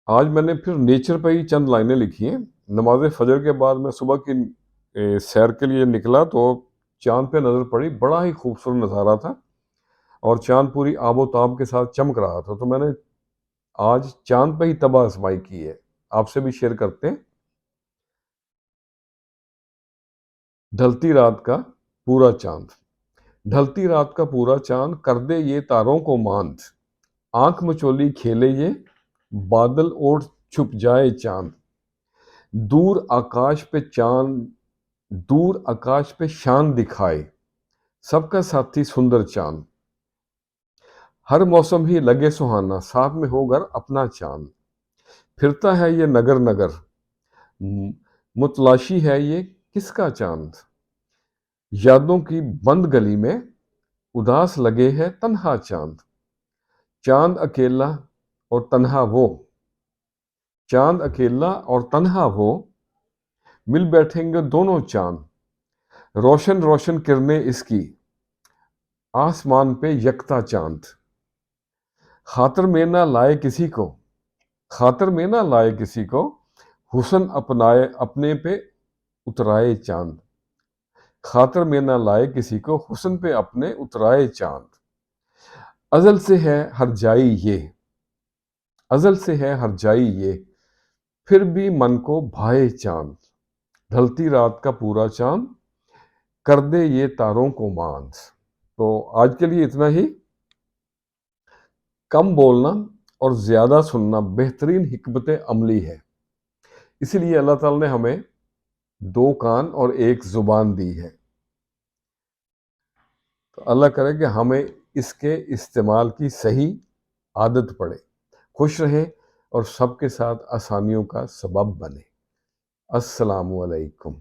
آج میں نے پھر نیچر پہ ہی چند لائنیں لکھی ہیں۔ نماز فجر کے بعد میں صبح کی سیر کے لیے نکلا تو چاند پہ نظر پڑی، بڑا ہی خوبصورت نظارہ تھا اور چاند پوری آب و تاب کے ساتھ چمک رہا تھا، تو میں نے آج چاند پہ ہی طبع آزمائی کی ہے، آپ سے بھی شیئر کرتے ہیں۔ ڈھلتی رات کا پورا چاند، ڈھلتی رات کا پورا چاند کر دے یہ تاروں کو ماند، آنکھ مچولی کھیلے یہ بادل اوڑھ چھپ جائے چاند، دور آکاش پہ چاند، دور آکاش پہ شان دکھائے سب کا ساتھی سندر چاند، ہر موسم ہی لگے سہانا ساتھ میں ہو گھر اپنا چاند، پھرتا ہے یہ نگر نگر متلاشی ہے یہ کس کا چاند، یادوں کی بند گلی میں اداس لگے ہے تنہا چاند، چاند اکیلا اور تنہا وہ، چاند اکیلا اور تنہا وہ، مل بیٹھیں گے دونوں چاند، روشن روشن کرنیں اس کی آسمان پہ یکتا چاند، خاطر میں نہ لائے کسی کو، خاطر میں نہ لائے کسی کو، حسن اپنائے اپنے پہ اترائے چاند، خاطر میں نہ لائے کسی کو، حسن پہ اپنے اترائے چاند، ازل سے ہے ہر جائی یہ، ازل سے ہے ہر جائی یہ، پھر بھی من کو بھائے چاند، ڈھلتی رات کا پورا چاند کر دے یہ تاروں کو ماند۔ تو آج کے لیے اتنا ہی۔ کم بولنا اور زیادہ سننا بہترین حکمت عملی ہے، اسی لیے اللہ تعالیٰ نے ہمیں 2 کان اور 1 زبان دی ہے۔ تو اللہ کرے کہ ہمیں اس کے استعمال کی صحیح عادت پڑے، خوش رہیں اور سب کے ساتھ آسانیوں کا سبب بنے۔ السلام علیکم۔